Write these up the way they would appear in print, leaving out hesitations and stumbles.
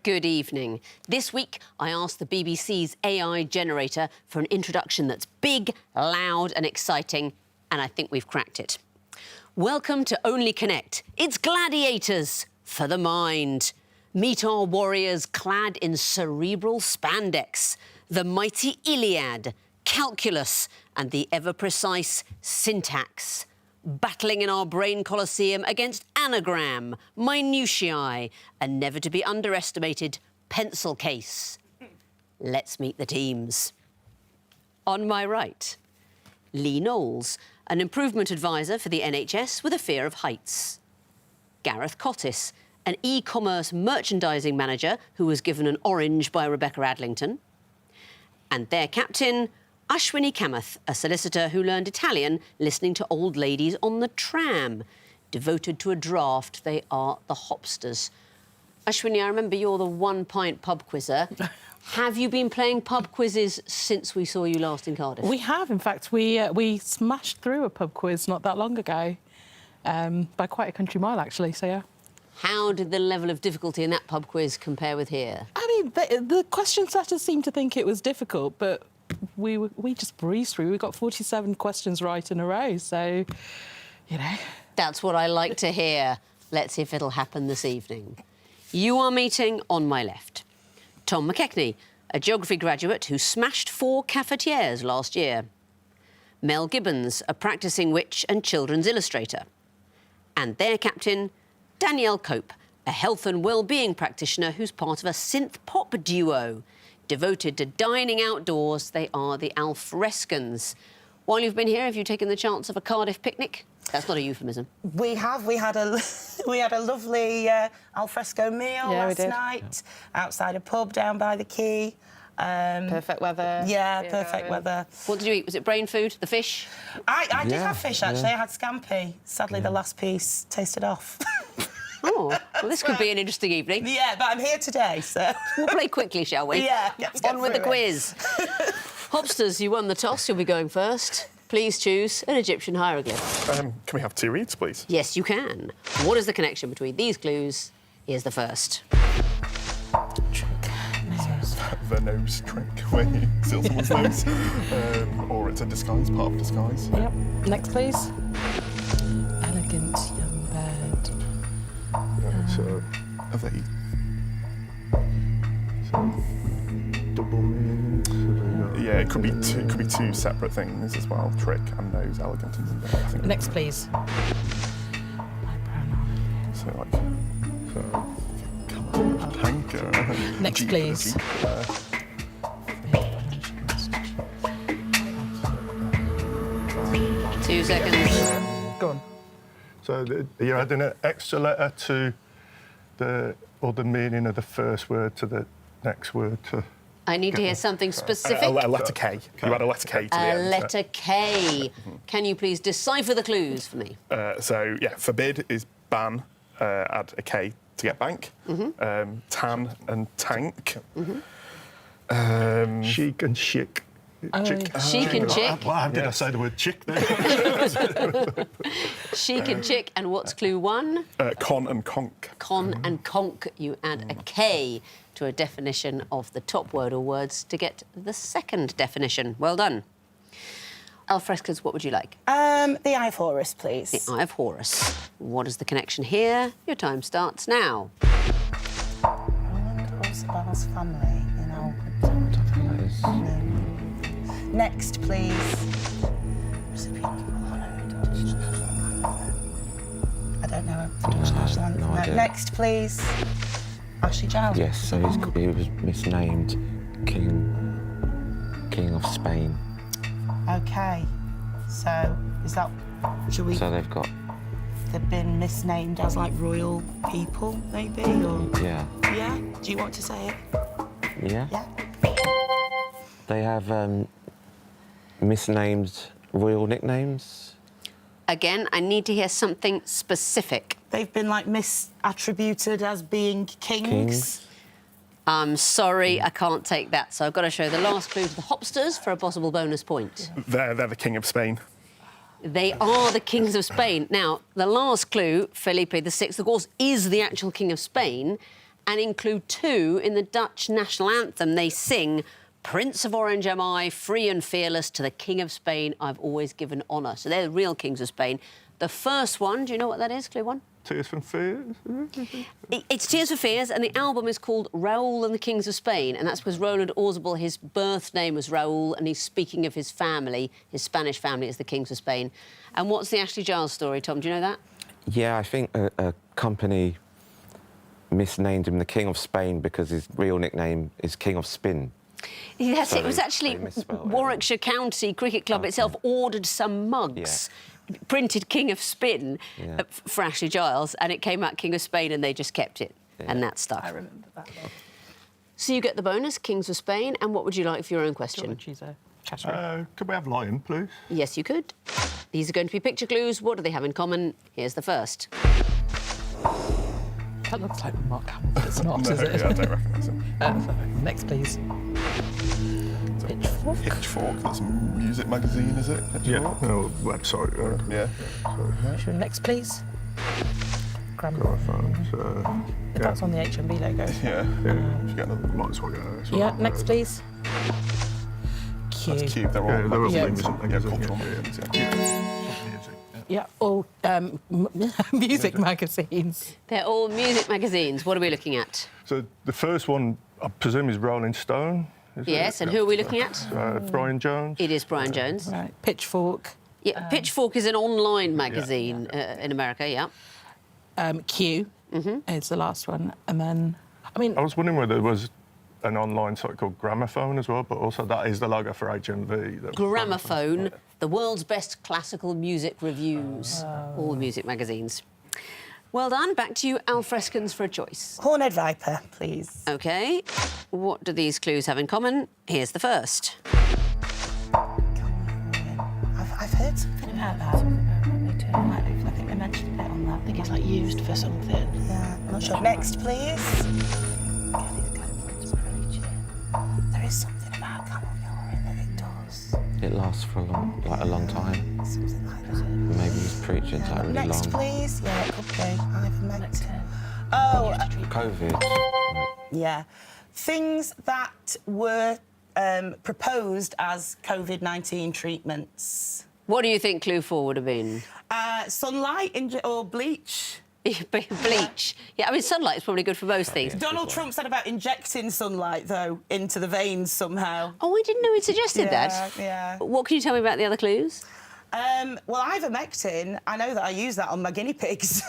Good evening. This week, I asked the BBC's AI generator for an introduction that's big, loud and exciting, and I think we've cracked it. Welcome to Only Connect. It's gladiators for the mind. Meet our warriors clad in cerebral spandex, the mighty Iliad, calculus and the ever-precise syntax. Battling in our brain coliseum against anagram, minutiae, and never to be underestimated pencil case. Let's meet the teams. On my right, Lee Knowles, an improvement advisor for the NHS with a fear of heights. Gareth Cottis, an e-commerce merchandising manager who was given an orange by Rebecca Adlington. And their captain, Ashwini Kamath, a solicitor who learned Italian listening to old ladies on the tram. Devoted to a draft, they are the Hopsters. Ashwini, I remember you're the one-pint pub quizzer. Have you been playing pub quizzes since we saw you last in Cardiff? We have. In fact, we smashed through a pub quiz not that long ago, by quite a country mile, actually, so yeah. How did the level of difficulty in that pub quiz compare with here? I mean, the question setters seemed to think it was difficult, but we just breezed through. We got 47 questions right in a row, so, you know. That's what I like to hear. Let's see if it'll happen this evening. You are meeting on my left Tom McKechnie, a geography graduate who smashed 4 cafetières last year. Mel Gibbons, a practising witch and children's illustrator. And their captain, Danielle Cope, a health and well-being practitioner who's part of a synth-pop duo. Devoted to dining outdoors, they are the Frescans. While you've been here, have you taken the chance of a Cardiff picnic? That's not a euphemism. We have. We had a lovely alfresco meal last night outside a pub down by the quay. Perfect weather. Yeah, perfect weather. What did you eat? Was it brain food? The fish? I did have fish, actually. I had scampi. Sadly, the last piece tasted off. Oh, well, this could be an interesting evening. Yeah, but I'm here today, so... We'll play quickly, shall we? Yeah. On with the quiz. Hopsters, you won the toss. You'll be going first. Please choose an Egyptian hieroglyph. Can we have 2 reads, please? Yes, you can. What is the connection between these clues? Here's the first. The nose trick, where you seal someone's nose. Or it's a disguise, part of a disguise. Yep. Next, please. Elegant young bird. So, are they... So, double meaning? Yeah, it could be two separate things as well. Trick and nose, elegant and young bird. I think. Next, please. So, like... So, tanker. Next, please. 2 seconds. Go on. So you're adding an extra letter to the meaning of the first word to the next word to... I need to hear something specific. A letter K. You add a letter K to the end. A letter K. Can you please decipher the clues for me? So, yeah, forbid is ban, add a K to get bank. Tan and tank. Chic and chic. Chic and chick. How did I say the word chick there? Chic and chick. And what's clue 1? Con and conk. Con and conk. You add a K to a definition of the top word or words to get the second definition. Well done. Alfrescas, what would you like? The Eye of Horus, please. The Eye of Horus. What is the connection here? Your time starts now. Roland Orsabel's family, you know. Next, please. I don't know. No idea. Next, please. Ashley Giles. Yes, so he was misnamed King of Spain. OK. So, is that... Should we... So they've been misnamed as, like, royal people, maybe, or... Yeah. Yeah? Do you want to say it? Yeah? Yeah. They have misnamed royal nicknames. Again, I need to hear something specific. They've been, like, misattributed as being kings. I'm sorry, I can't take that. So I've got to show the last clue to the Hopsters for a possible bonus point. They're the King of Spain. They are the kings of Spain. Now, the last clue, Felipe VI, of course, is the actual King of Spain, And in clue 2, in the Dutch national anthem, they sing, Prince of Orange am I, free and fearless, to the King of Spain I've always given honour. So they're the real kings of Spain. The first one, do you know what that is, clue 1? Tears from Fears? It's Tears for Fears, and the album is called Raoul and the Kings of Spain, and that's because Roland Ausible, his birth name was Raoul, and he's speaking of his family, his Spanish family, as the Kings of Spain. And what's the Ashley Giles story, Tom? Do you know that? Yeah, I think a company misnamed him the King of Spain because his real nickname is King of Spin. Yes, So it was they actually misspelled it. Warwickshire County Cricket Club itself ordered some mugs, printed King of Spin for Ashley Giles, and it came out King of Spain, and they just kept it, and that stuck. I remember that. So you get the bonus, Kings of Spain, and what would you like for your own Do you question? want to choose a category? Could we have Lion, please? Yes, you could. These are going to be picture clues. What do they have in common? Here's the first. That looks like Mark Hamill, but it's not, No, is it? yeah, I don't recognise him. Next, please. Pitchfork. Pitchfork, that's a music magazine, is it? Yeah, Pitchfork? no, website. Yeah. Sure, next, please. Grammar. Gramophone. That's on the HMB logo. Yeah. If you get another, might as well get this one. Yeah, next, please. Q. That's cute. They're all Yeah, they're all Yeah. music magazines. cultural Yeah. magazines. Music. Yeah, all music magazines. They're all music magazines. What are we looking at? So the first one, I presume, is Rolling Stone. Is Yes, it? and who are we looking at? Brian Jones. It is Brian Jones. Right, Pitchfork. Yeah, Pitchfork is an online magazine in America, yeah. Q is the last one. And then, I mean, I was wondering whether there was an online site called Gramophone as well, but also that is the logo for HMV. Gramophone, the world's best classical music reviews, all the music magazines. Well done. Back to you, Al Frescans, for a choice. Horned Viper, please. OK. What do these clues have in common? Here's the first. I've heard something about that. Me too. I think they mentioned it on that. I think it's like used for something. Yeah, I'm not sure. Next, please. There is something about camel urine that it does. It lasts for a long time. Something like that. Maybe he's preaching it's like really Next, long. please. Yeah, it could be. Ivermectin. Oh. Oh, COVID. Right. yeah. Things that were proposed as COVID-19 treatments. What do you think clue 4 would have been? Sunlight or bleach. Bleach. Yeah, I mean, sunlight is probably good for most things. Donald Trump said about injecting sunlight, though, into the veins somehow. Oh, I didn't know he'd suggested that. Yeah. What can you tell me about the other clues? Well, ivermectin, I know that I use that on my guinea pigs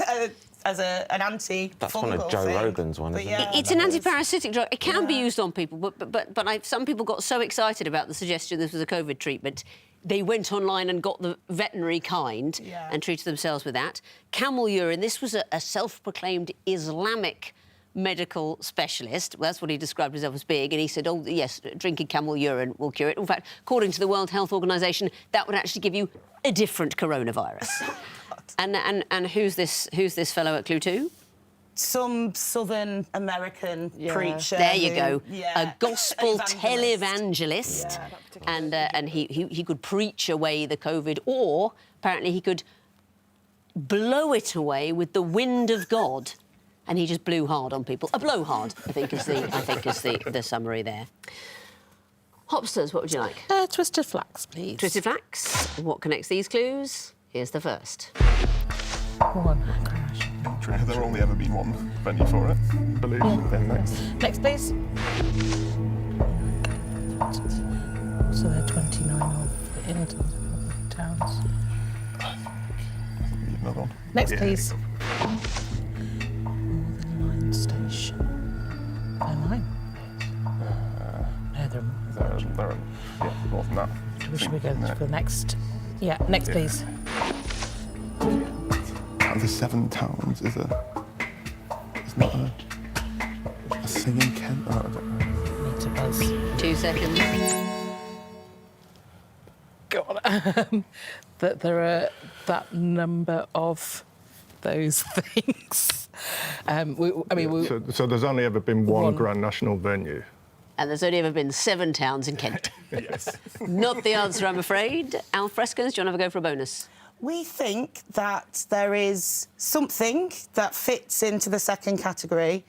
as an anti-fungal That's one of Joe thing. Rogan's one, But isn't yeah, it? It's an that is- antiparasitic drug. It can be used on people, but some people got so excited about the suggestion this was a COVID treatment, they went online and got the veterinary kind and treated themselves with that. Camel urine, this was a self-proclaimed Islamic medical specialist. Well, that's what he described himself as being, and he said, oh, yes, drinking camel urine will cure it. In fact, according to the World Health Organization, that would actually give you a different coronavirus. And who's this fellow at Clue 2? Some Southern American preacher. There you who- go. Yeah. A gospel Evangelist. televangelist. And he could preach away the COVID, or apparently he could blow it away with the wind of God. And he just blew hard on people. A blowhard, I think is the summary there. Hopsters, what would you like? Twisted Flax, please. Twisted Flax. What connects these clues? Here's the first. One. Has there only ever been one venue for it? I believe so. Then next. Next, please. So there are 29 of in towns. Need another one. Next, Yeah. please. Northern Line Station. They're mine. No, they're more. They're more than that. Should we go for the next? Yeah, next, please. Out of the 7 towns, is there? It's not a singing Kent. Oh, I don't know. Need to buzz. 2 seconds. God. That there are that number of those things. So there's only ever been one One. Grand National venue. And there's only ever been 7 towns in Kent. Yes. Not the answer, I'm afraid. Al Frescans, do you want to have a go for a bonus? We think that there is something that fits into the second category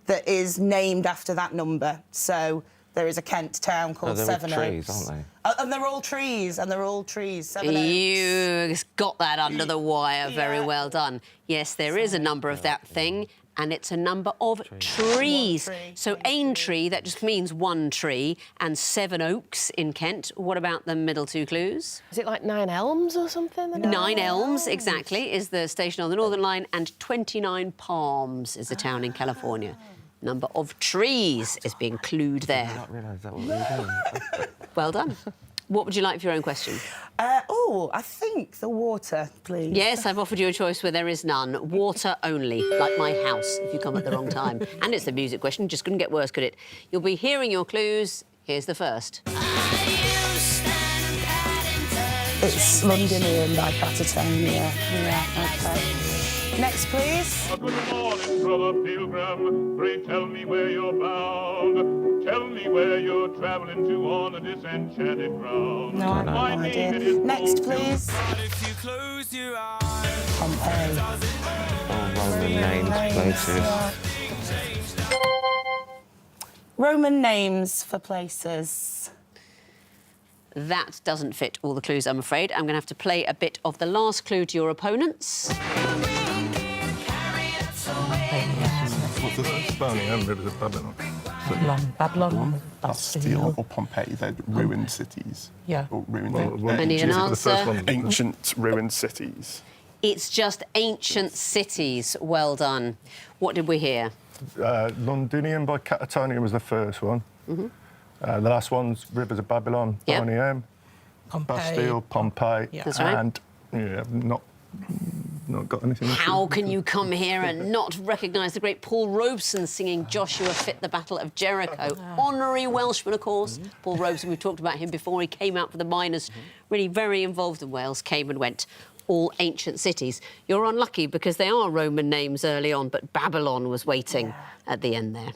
that is named after that number. So there is a Kent town called they're all Sevenoaks. trees, aren't they? And they're all trees, and they're all trees. Sevenoaks. You got that under the wire. Very Yeah. well done. Yes, there is a number of that thing, and it's a number of trees. One tree, So Aintree, that just means one tree, and Sevenoaks in Kent. What about the middle two clues? Is it like 9 Elms or something? Nine Elms, exactly, is the station on the Northern Line, and 29 Palms is the town in California. Number of trees is being clued I there. didn't realise that was what we were doing. Well done. What would you like for your own question? I think the water, please. Yes, I've offered you a choice where there is none. Water only, like my house, if you come at the wrong time. And it's the music question, just couldn't get worse, could it? You'll be hearing your clues. Here's the first. It's Londinium by Catatonia. Yeah, OK. Next, please. Good morning, brother pilgrim. Pray tell me where you're bound. Tell me where you're traveling to on a disenchanted ground. No, I have no My idea. name is Next, please. Pompeii. Oh, Roman names, places. Roman names for places. That doesn't fit all the clues, I'm afraid. I'm going to have to play a bit of the last clue to your opponents. What's the Birmingham Rivers of Babylon? Babylon. Bastille or Pompeii, they're ruined cities. Yeah. Or ruined, I need an The first answer. one. ancient ruined cities. It's just ancient cities. Well done. What did we hear? Londinium by Catatonia was the first one. The last one's Rivers of Babylon, Yep. Birmingham, Pompeii. Bastille, Pompeii, Yeah. That's right. and I've not got anything. How can you come here and not recognise the great Paul Robeson singing Joshua Fit the Battle of Jericho? Honorary Welshman, of course. Paul Robeson, we've talked about him before. He came out for the miners, really very involved in Wales, came and went. All ancient cities. You're unlucky because they are Roman names early on, but Babylon was waiting at the end there.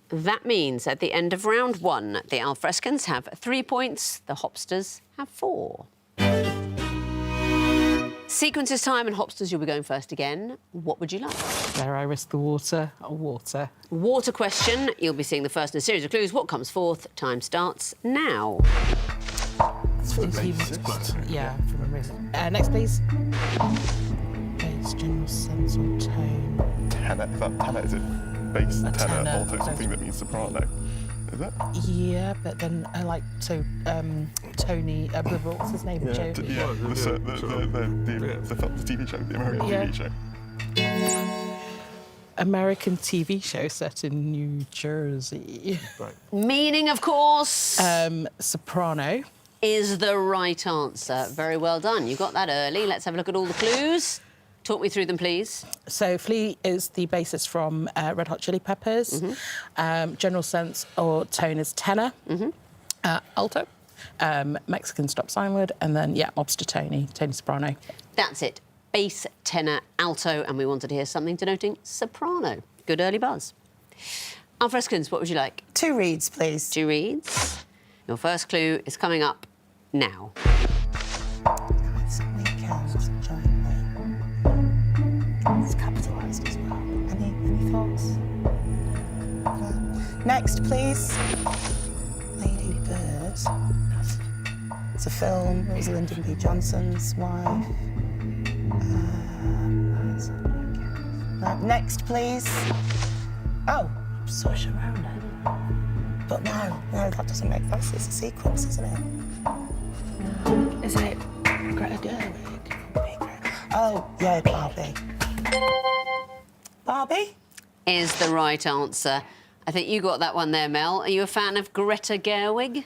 That means at the end of round one, the Frescans have 3 points, the Hopsters have 4. Sequences time, and Hopsters, you'll be going first again. What would you like? Dare I risk the water? Oh, water. Water question. You'll be seeing the first in a series of clues. What comes forth? Time starts now. Yeah, from a reason. Next, please. Bass, general sense or tone. Tenor, is that tenor? Is it bass, A tenor, tenor, alto, something that means soprano? Is it? Yeah, but then Tony, what's his name? Joe. The TV show, the American Yeah. TV show. American TV show set in New Jersey. Meaning, of course, Soprano. is the right answer. Very well done. You got that early. Let's have a look at all the clues. Talk me through them, please. So Flea is the bassist from Red Hot Chili Peppers. General sense or tone is tenor. Alto. Mexican stop sign word. And then, yeah, mobster Tony soprano. That's it. Bass, tenor, alto, and we wanted to hear something denoting soprano. Good early buzz. Frescans, what would you like? 2 reads, please. 2 reads. Your first clue is coming up now. It's weekends, jointly. It's capitalised as well. Any thoughts? No. Next, please. Lady Bird. It's a film. It was Lyndon B. Johnson's wife. Next, please. Oh, Saoirse Ronan. But no, that doesn't make sense. It's a sequence, isn't it? Is it Greta Gerwig? Oh, yeah, Barbie. Barbie? Is the right answer. I think you got that one there, Mel. Are you a fan of Greta Gerwig?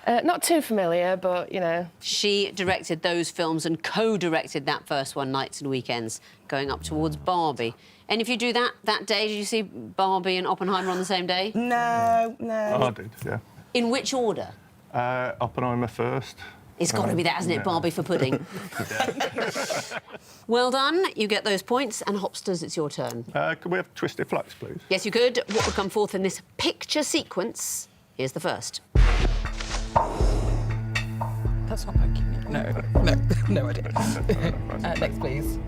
Not too familiar, but, you know. She directed those films and co-directed that first one, Nights and Weekends, going up towards Barbie. And if you do that day, did you see Barbie and Oppenheimer on the same day? No. I did, yeah. In which order? Oppenheimer first. It's got to be that, hasn't it? yeah. Barbie for pudding. Well done. You get those points. And Hopsters, it's your turn. Could we have Twisted Flax, please? Yes, you could. What would come forth in this picture sequence? Here's the first. That's not Bohemian. No idea. Next, please.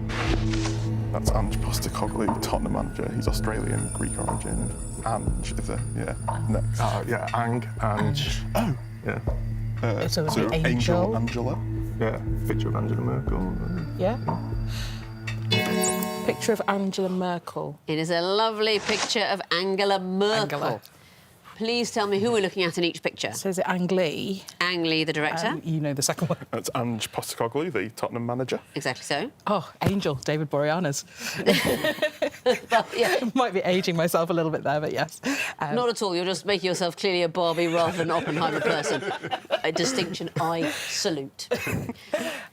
That's Ange Postecoglou, Tottenham manager. He's Australian, Greek origin. Ange is next. Oh, yeah, Ange. Oh. Yeah. So it would be Angel. Angela. Yeah, picture of Angela Merkel. Yeah. Picture of Angela Merkel. It is a lovely picture of Angela Merkel. Angela. Please tell me who we're looking at in each picture. So is it Ang Lee? Ang Lee, the director. You know the second one. That's Ange Postecoglou, the Tottenham manager. Exactly so. Oh, Angel, David Boreanaz. Well, yeah. Might be ageing myself a little bit there, but yes. Not at all. You're just making yourself clearly a Barbie rather than an Oppenheimer person. A distinction I salute.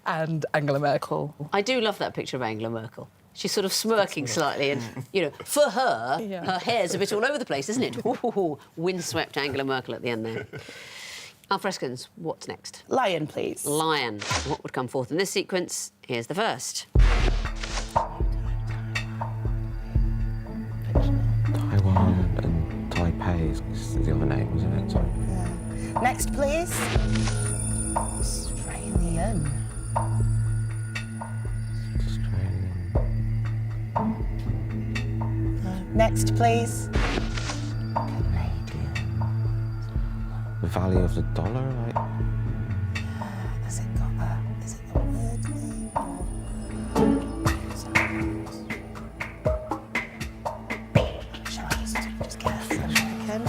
And Angela Merkel. I do love that picture of Angela Merkel. She's sort of smirking slightly and, you know, for her, her hair's a bit all over the place, isn't it? Ooh, windswept Angela Merkel at the end there. Our Frescans, what's next? Lion, please. Lion. What would come forth in this sequence? Here's the first. Taiwan and Taipei is the other name, isn't it? So, Yeah. Next, please. Australian. Next, please. Canadian. the value of the dollar, like. Has it got a? Is it a word name or? Shall I just guess? American.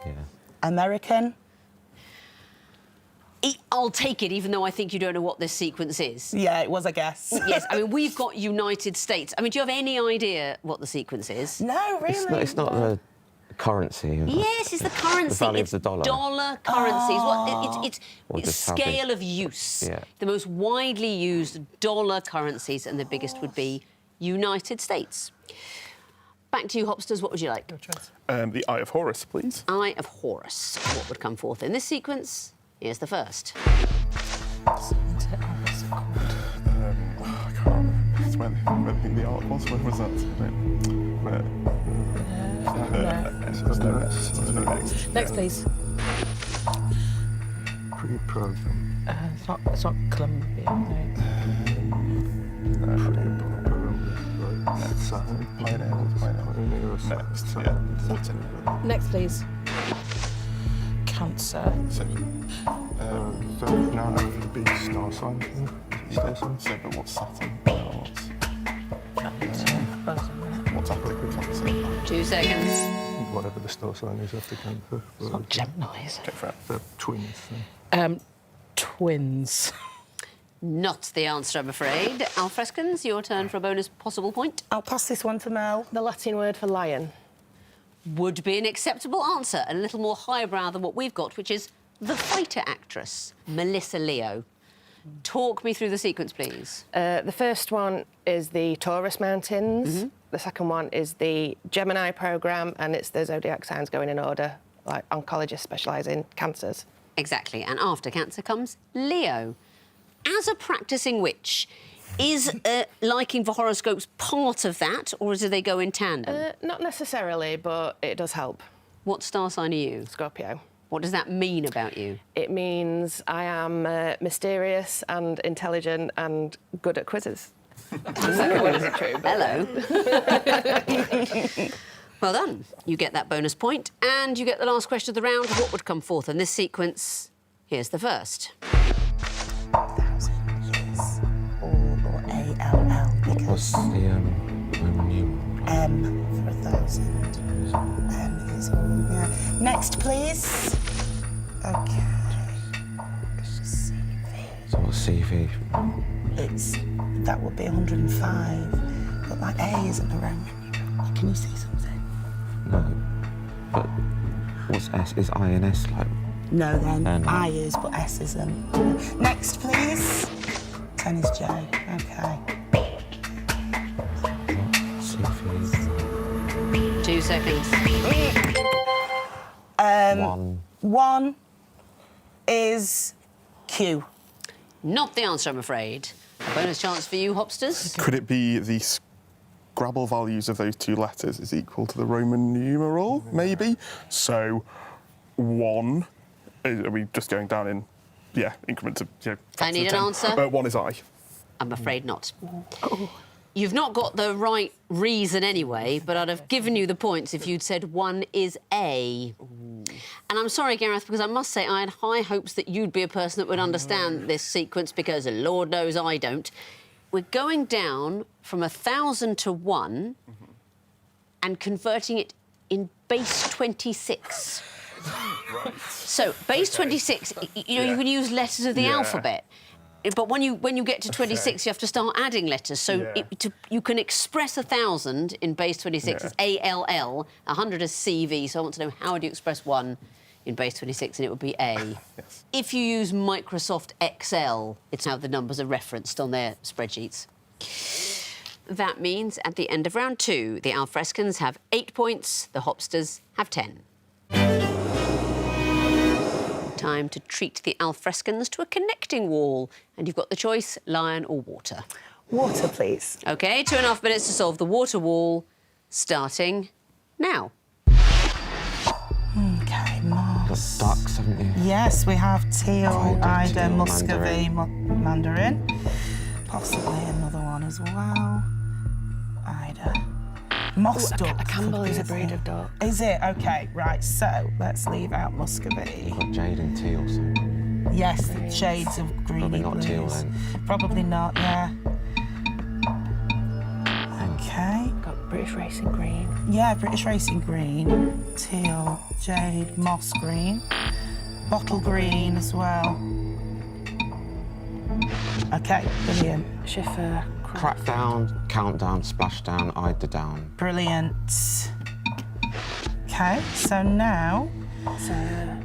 Yeah. American. I'll take it, even though I think you don't know what this sequence is. Yeah, it was a guess. Yes, I mean, we've got United States. I mean, do you have any idea what the sequence is? No, really. It's not the currency. Yes, it's the currency. The value it's of the dollar. Dollar currencies. Or It's just how scale big. of use. Yeah. The most widely used dollar currencies, and the biggest would be United States. Back to you, Hopsters. What would you like? The Eye of Horus, please. Eye of Horus. What would come forth in this sequence? Here's the first. I can't remember. It's where I think the art was. Where was that? Next, please. Pre-program. It's not Colombia, no. Next, yeah. Next, please. Cancer. So, No, it would be star sign. Star sign. so, but what's Saturn? What's applicable Cancer? 2 seconds. Whatever the star sign is after Cancer. It's not Gemini, is Okay, fair. They're twins. it? Twins. Not the answer, I'm afraid. Al Frescans, your turn for a bonus possible point. I'll pass this one to Mel. The Latin word for lion. Would be an acceptable answer and a little more highbrow than what we've got, which is the fighter actress, Melissa Leo. Talk me through the sequence, please. The first one is the Taurus Mountains. The second one is the Gemini programme, and it's the zodiac signs going in order, like oncologists specialise in cancers. Exactly. And after Cancer comes Leo. As a practising witch, is liking for horoscopes part of that, or do they go in tandem? Not necessarily, but it does help. What star sign are you? Scorpio. What does that mean about you? It means I am mysterious and intelligent and good at quizzes. The second one isn't true, but... Hello. Well done. You get that bonus point, and you get the last question of the round. What would come forth in this sequence? Here's the first. 1,000 years. Or A-L-L, because What's the Roman numeral? M for 1,000. M is all, yeah. Next, please. OK. CV. So what's CV? That would be 105. But that A isn't a Roman numeral. Can you see something? No. But what's S? Is I and S like? No, then. No. I is, but S isn't. Next, please. 10 is J. OK. CV. 2 seconds. 1. 1 is Q. Not the answer, I'm afraid. A bonus chance for you, Hopsters. Could it be the Scrabble values of those two letters is equal to the Roman numeral, maybe? So 1, are we just going down in Yeah, increments of. You know, I need an answer. 1 is I. I'm afraid not. You've not got the right reason anyway, but I'd have given you the points if you'd said 1 is A. And I'm sorry, Gareth, because I must say I had high hopes that you'd be a person that would understand this sequence, because Lord knows I don't. We're going down from 1,000 to 1 and converting it in base 26. Right. So, base 26, you know, you can use letters of the alphabet. But when you get to 26, you have to start adding letters. So you can express 1,000 in base 26 as ALL, 100 as CV. So I want to know, how would you express 1 in base 26, and it would be A. Yes. If you use Microsoft Excel, it's how the numbers are referenced on their spreadsheets. That means at the end of round 2, the Frescans have 8 points, the Hopsters have 10. Time to treat the Frescans to a connecting wall, and you've got the choice, lion or water. Water, please. OK, 2.5 minutes to solve the water wall, starting now. OK, moss. Got ducks, haven't you? Yes, we have teal, Ida, Ida, teal, Muscovy, mandarin. Possibly another one as well. Ida. Moss duck. A Campbell is a breed it? of duck. Is it? OK, right, so let's leave out Muscovy. Got jade and teal, so Yes, the shades of greeny probably not blues. teal then. Probably not, yeah. OK. Got British Racing Green. Yeah, British Racing Green, teal, jade, moss green, bottle green as well. OK, brilliant. Schiffer. Crackdown, countdown, splashdown, Ida down. Brilliant. OK, so now, So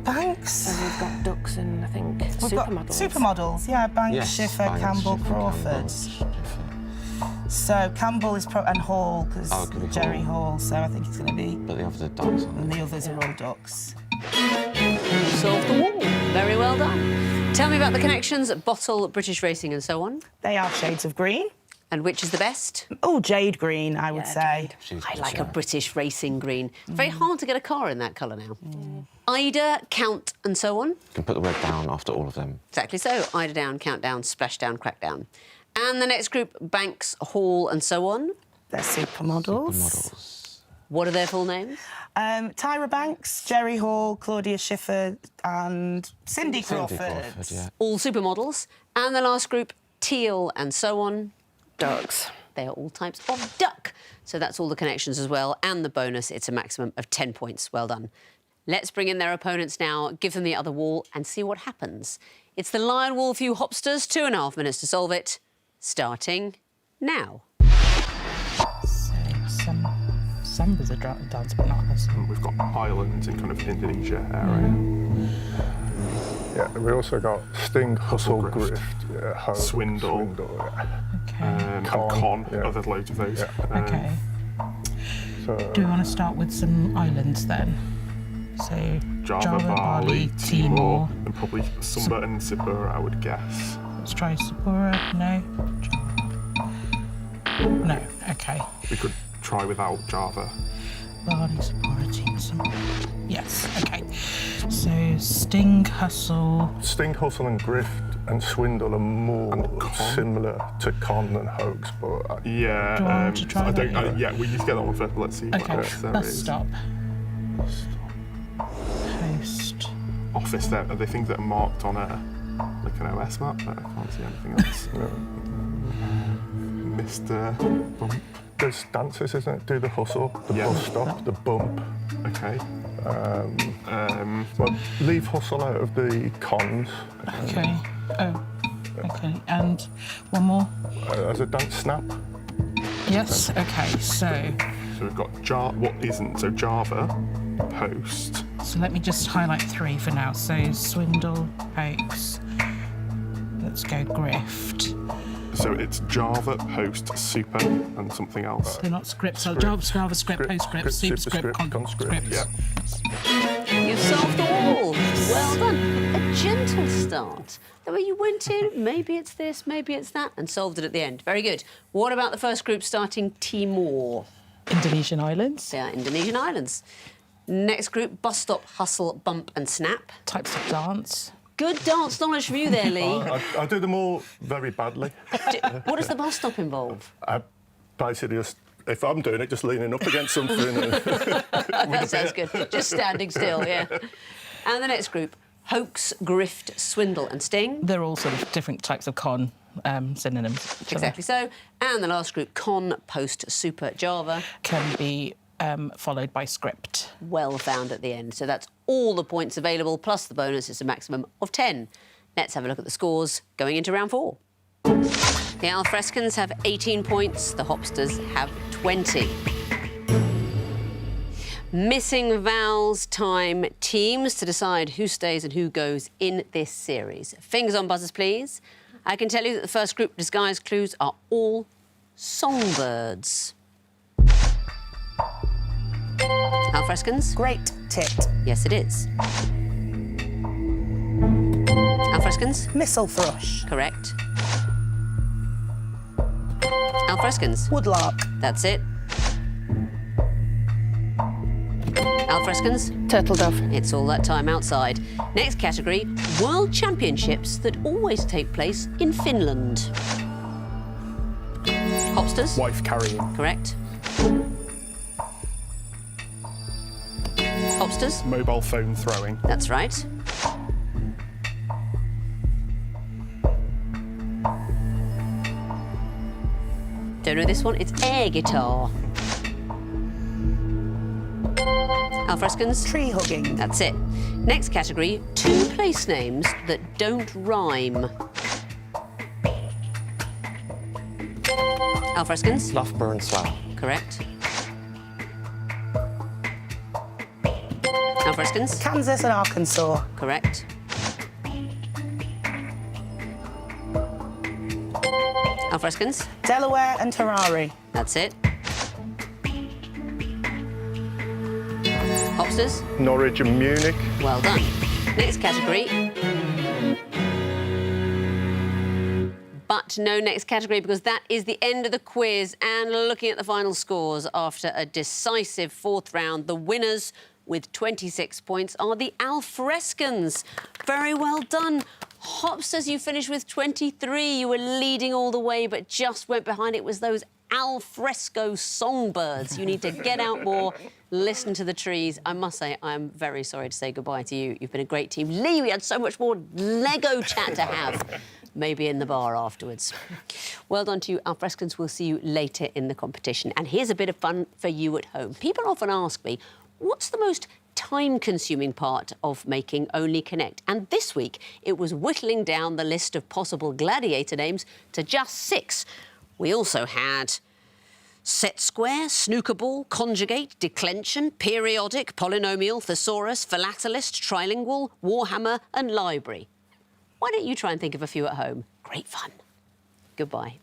Banks. we've got ducks and I think We've supermodels. got supermodels, yeah, Banks, Yes, Schiffer, Banks, Campbell, Schiffer, Crawford. Campbell, Schiffer. So Campbell is and Hall, because Oh, it could be Jerry Hall. Hall, so I think it's going to be, But the others are ducks, aren't and they? the others are all ducks. Solved the wall. Very well done. Tell me about the connections, bottle, British Racing and so on. They are shades of green. And which is the best? Oh, jade green, I would say. She's I like a British. British Racing Green. It's very hard to get a car in that colour now. Ida, count and so on. You can put the word down after all of them. Exactly so. Ida down, count down, splash down, crack down. And the next group, Banks, Hall and so on. They're supermodels. Models. What are their full names? Tyra Banks, Jerry Hall, Claudia Schiffer and Cindy Crawford. Crawford, yeah. All supermodels. And the last group, Teal and so on. Ducks. They are all types of duck. So that's all the connections as well. And the bonus, it's a maximum of 10 points. Well done. Let's bring in their opponents now, give them the other wall and see what happens. It's the lion wall for you Hopsters. 2.5 minutes to solve it. Starting now. So Samba's a dance, but not us. We've got islands in kind of Indonesia area. Yeah, we also got sting, hustle, grift, grift, yeah, hope, swindle. yeah. Okay. And Con, con, yeah. there's loads of those. Yeah. Okay. So, Do we want to start with some islands then? So Java, Bali, Timor, and probably Sumba and Sipura, I would guess. Let's try Sapura. No. No. Okay. We could try without Java. Bali, Sapura, Timor. Yes. Okay. So Sting, Hustle. sting, hustle and grift and swindle are more And con. similar to con and hoax, but Yeah. Do I want to try I don't. that? Yeah, we need to get that one first. But let's see what Okay. else there Bus is. stop. Post. Office. There are they things that are marked on a like an OS map? But I can't see anything else. Mr. Bump. there's dances, isn't it? Do the hustle, the Yeah. bus stop, the bump. Okay. Well, leave hustle out of the cons. Okay. Oh. Okay. And one more. As a dance snap. Yes. Okay. So So we've got what isn't so Java, post. So let me just highlight 3 for now. So swindle, hoax. Let's go grift. So it's Java, post, super, and something else. They're not scripts. So Script. Java script, Script, postscript, script, superscript, superscript, conscript. Yeah. You've solved the wall. Well done. A gentle start. The way you went in, maybe it's this, maybe it's that, and solved it at the end. Very good. What about the first group starting Timor? Indonesian islands. They are Indonesian islands. Next group, bus stop, hustle, bump and snap. Types of dance. Good dance knowledge from you there, Lee. I do them all very badly. What does the bus stop involve? I basically just, if I'm doing it, just leaning up against something. That sounds good. Just standing still, yeah. And the next group, hoax, grift, swindle and sting. They're all sort of different types of con synonyms. Exactly so. And the last group, con, post, super, Java. Can be followed by script. Well found at the end. So that's all the points available, plus the bonus is a maximum of 10. Let's have a look at the scores going into round 4. The Frescans have 18 points, the Hopsters have 20. Missing vowels time teams to decide who stays and who goes in this series. Fingers on buzzers, please. I can tell you that the first group disguise clues are all songbirds. Frescans? Great tit. Yes, it is. Frescans? Missile thrush. Correct. Frescans? Woodlark. That's it. Frescans? Turtle dove. It's all that time outside. Next category, World Championships that always take place in Finland. Hopsters? Wife carrying. Correct. Hopsters? Mobile phone throwing. That's right. Don't know this one? It's air guitar. Frescans? Tree hugging. That's it. Next category, 2 place names that don't rhyme. Frescans? Loughborough and Slough. Correct. Frescans? Kansas and Arkansas. Correct. Frescans? Delaware and Terrari. That's it. Hopsters? Norwich and Munich. Well done. Next category. But no next category because that is the end of the quiz. And looking at the final scores after a decisive 4th round, the winners with 26 points are the Frescans. Very well done. Hopsters, you finished with 23. You were leading all the way, but just went behind. It was those al fresco songbirds. You need to get out more, listen to the trees. I must say, I'm very sorry to say goodbye to you. You've been a great team. Lee, we had so much more Lego chat to have. Maybe in the bar afterwards. Well done to you, Frescans. We'll see you later in the competition. And here's a bit of fun for you at home. People often ask me, what's the most time-consuming part of making Only Connect? And this week, it was whittling down the list of possible gladiator names to just 6. We also had set square, snooker ball, conjugate, declension, periodic, polynomial, thesaurus, philatelist, trilingual, warhammer and library. Why don't you try and think of a few at home? Great fun. Goodbye.